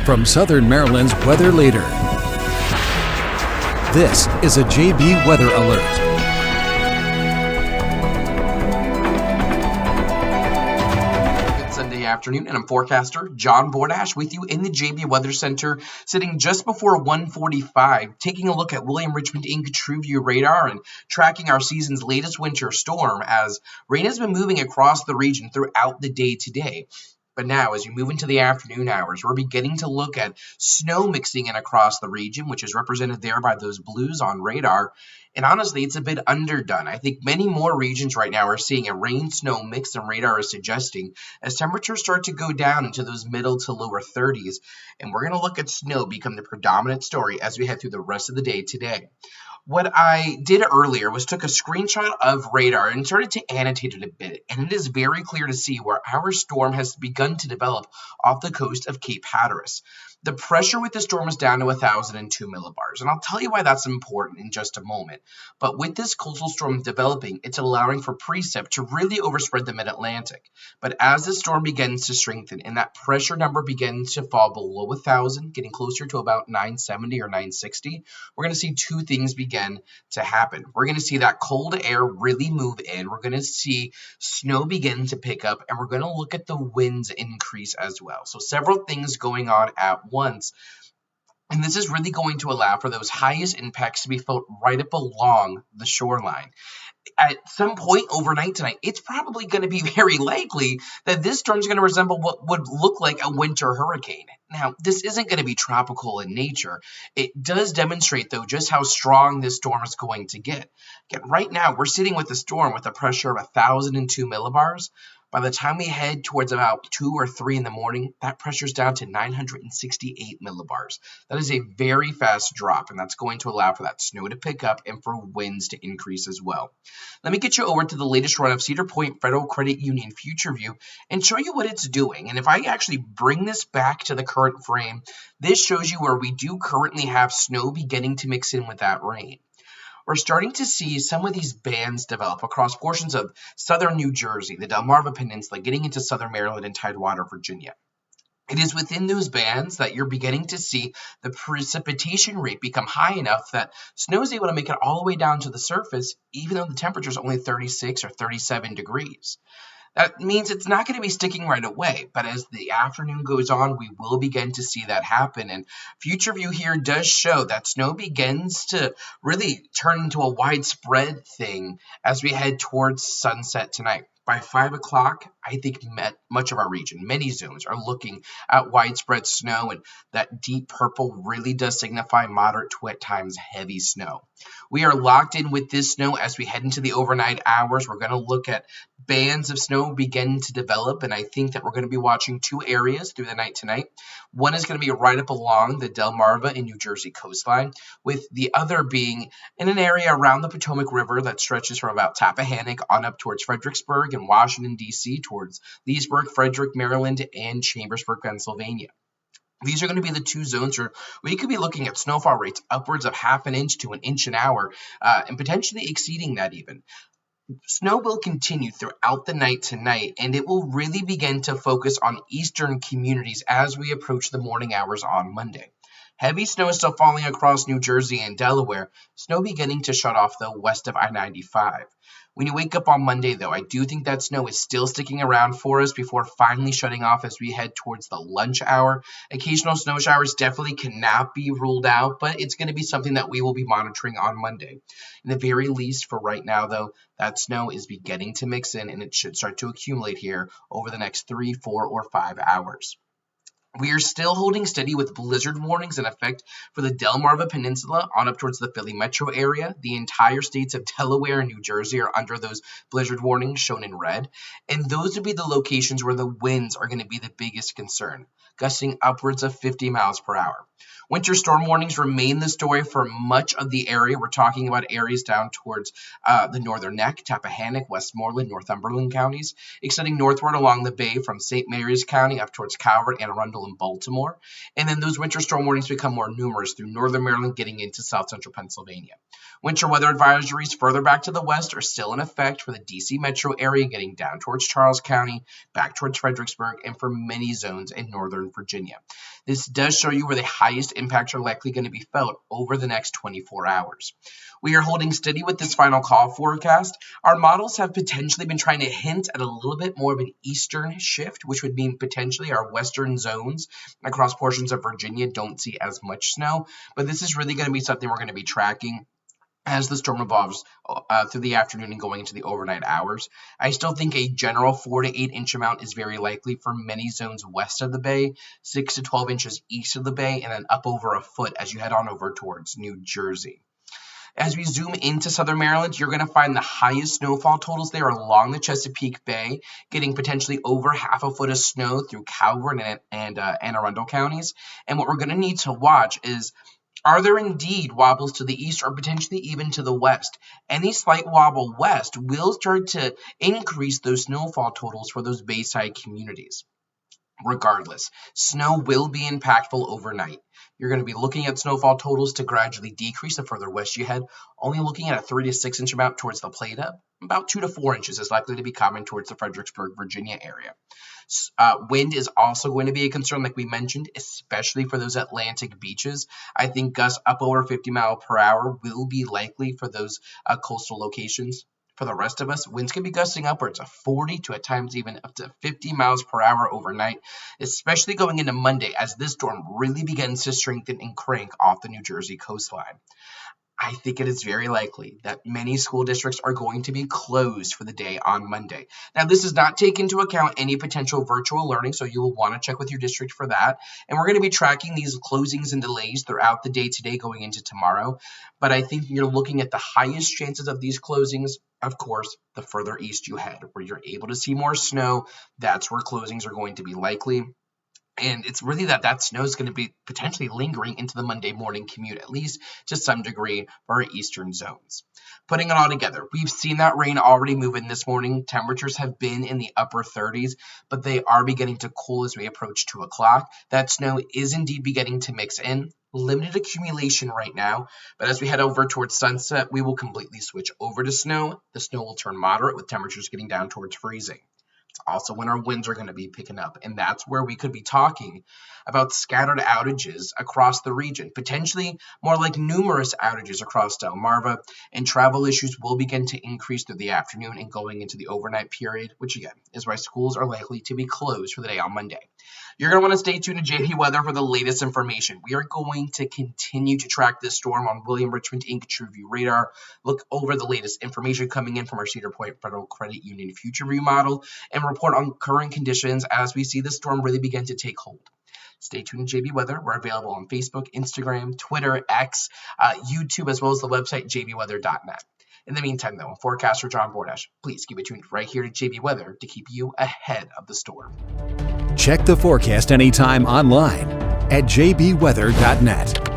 From Southern Maryland's Weather Leader, this is a JB Weather Alert. Good Sunday afternoon, and I'm forecaster John Bordash with you in the JB Weather Center, sitting just before 1:45, taking a look at William Richmond Inc. TrueView radar and tracking our season's latest winter storm as rain has been moving across the region throughout the day today. But now, as you move into the afternoon hours, we're beginning to look at snow mixing in across the region, which is represented there by those blues on radar. And honestly, it's a bit underdone. I think many more regions right now are seeing a rain-snow mix than radar is suggesting as temperatures start to go down into those middle to lower 30s. And we're going to look at snow become the predominant story as we head through the rest of the day today. What I did earlier was took a screenshot of radar and started to annotate it a bit, and it is very clear to see where our storm has begun to develop off the coast of Cape Hatteras. The pressure with the storm is down to 1,002 millibars, and I'll tell you why that's important in just a moment. But with this coastal storm developing, it's allowing for precip to really overspread the mid-Atlantic. But as the storm begins to strengthen and that pressure number begins to fall below 1,000, getting closer to about 970 or 960, we're going to see two things begin to happen. We're going to see that cold air really move in. We're going to see snow begin to pick up, and we're going to look at the winds increase as well. So several things going on at once. And this is really going to allow for those highest impacts to be felt right up along the shoreline. At some point overnight tonight, it's probably going to be very likely that this storm is going to resemble what would look like a winter hurricane. Now, this isn't going to be tropical in nature. It does demonstrate, though, just how strong this storm is going to get. Again, right now, we're sitting with a storm with a pressure of 1,002 millibars. By the time we head towards about 2 or 3 in the morning, that pressure's down to 968 millibars. That is a very fast drop, and that's going to allow for that snow to pick up and for winds to increase as well. Let me get you over to the latest run of Cedar Point Federal Credit Union Future View and show you what it's doing. And if I actually bring this back to the current frame, this shows you where we do currently have snow beginning to mix in with that rain. We're starting to see some of these bands develop across portions of southern New Jersey, the Delmarva Peninsula, getting into southern Maryland and Tidewater, Virginia. It is within those bands that you're beginning to see the precipitation rate become high enough that snow is able to make it all the way down to the surface, even though the temperature is only 36 or 37 degrees. That means it's not going to be sticking right away, but as the afternoon goes on, we will begin to see that happen. And Future View here does show that snow begins to really turn into a widespread thing as we head towards sunset tonight. By 5 o'clock, I think much of our region, many zones, are looking at widespread snow, and that deep purple really does signify moderate to at times heavy snow. We are locked in with this snow as we head into the overnight hours. We're going to look at bands of snow begin to develop, and I think that we're going to be watching two areas through the night tonight. One is going to be right up along the Delmarva and New Jersey coastline, with the other being in an area around the Potomac River that stretches from about Tappahannock on up towards Fredericksburg and Washington, D.C., towards Leesburg, Frederick, Maryland, and Chambersburg, Pennsylvania. These are going to be the two zones where we could be looking at snowfall rates upwards of half an inch to an inch an hour, and potentially exceeding that even. Snow will continue throughout the night tonight, and it will really begin to focus on eastern communities as we approach the morning hours on Monday. Heavy snow is still falling across New Jersey and Delaware, snow beginning to shut off, though, west of I-95. When you wake up on Monday, though, I do think that snow is still sticking around for us before finally shutting off as we head towards the lunch hour. Occasional snow showers definitely cannot be ruled out, but it's going to be something that we will be monitoring on Monday. In the very least, for right now, though, that snow is beginning to mix in, and it should start to accumulate here over the next 3, 4, or 5 hours. We are still holding steady with blizzard warnings in effect for the Delmarva Peninsula on up towards the Philly metro area. The entire states of Delaware and New Jersey are under those blizzard warnings shown in red. And those would be the locations where the winds are going to be the biggest concern, gusting upwards of 50 miles per hour. Winter storm warnings remain the story for much of the area. We're talking about areas down towards the Northern Neck, Tappahannock, Westmoreland, Northumberland counties, extending northward along the bay from St. Mary's County up towards Calvert, Anne Arundel, and Baltimore. And then those winter storm warnings become more numerous through northern Maryland, getting into south central Pennsylvania. Winter weather advisories further back to the west are still in effect for the D.C. metro area, getting down towards Charles County, back towards Fredericksburg, and for many zones in northern Virginia. This does show you where the highest impacts are likely going to be felt over the next 24 hours. We are holding steady with this final call forecast. Our models have potentially been trying to hint at a little bit more of an eastern shift, which would mean potentially our western zones across portions of Virginia don't see as much snow, but this is really going to be something we're going to be tracking as the storm evolves through the afternoon and going into the overnight hours. I still think a general 4 to 8 inch amount is very likely for many zones west of the bay, 6 to 12 inches east of the bay, and then up over a foot as you head on over towards New Jersey. As we zoom into southern Maryland, you're going to find the highest snowfall totals there along the Chesapeake Bay, getting potentially over half a foot of snow through Calvert and Anne Arundel counties. And what we're going to need to watch is, are there indeed wobbles to the east or potentially even to the west? Any slight wobble west will start to increase those snowfall totals for those bayside communities. Regardless, snow will be impactful overnight. You're going to be looking at snowfall totals to gradually decrease the further west you head, only looking at a 3 to 6 inch amount towards the Plata. About 2 to 4 inches is likely to be common towards the Fredericksburg, Virginia area. Wind is also going to be a concern, like we mentioned, especially for those Atlantic beaches. I think gusts up over 50 miles per hour will be likely for those coastal locations. For the rest of us, winds can be gusting upwards of 40 to at times even up to 50 miles per hour overnight, especially going into Monday as this storm really begins to strengthen and crank off the New Jersey coastline. I think it is very likely that many school districts are going to be closed for the day on Monday. Now, this does not take into account any potential virtual learning, so you will want to check with your district for that. And we're going to be tracking these closings and delays throughout the day today going into tomorrow. But I think you're looking at the highest chances of these closings, of course, the further east you head, where you're able to see more snow. That's where closings are going to be likely. And it's really that snow is going to be potentially lingering into the Monday morning commute, at least to some degree for our eastern zones. Putting it all together, we've seen that rain already move in this morning. Temperatures have been in the upper 30s, but they are beginning to cool as we approach 2 o'clock. That snow is indeed beginning to mix in. Limited accumulation right now, but as we head over towards sunset, we will completely switch over to snow. The snow will turn moderate with temperatures getting down towards freezing. It's also when our winds are going to be picking up, and that's where we could be talking about scattered outages across the region, potentially more like numerous outages across Delmarva, and travel issues will begin to increase through the afternoon and going into the overnight period, which again is why schools are likely to be closed for the day on Monday. You're going to want to stay tuned to JP Weather for the latest information. We are going to continue to track this storm on William Richmond Inc. TrueView Radar, look over the latest information coming in from our Cedar Point Federal Credit Union Future View model, and report on current conditions as we see the storm really begin to take hold. Stay tuned to JB Weather. We're available on Facebook, Instagram, Twitter, X, YouTube, as well as the website jbweather.net. In the meantime, though, forecaster John Bordash, please keep it tuned right here to JB Weather to keep you ahead of the storm. Check the forecast anytime online at jbweather.net.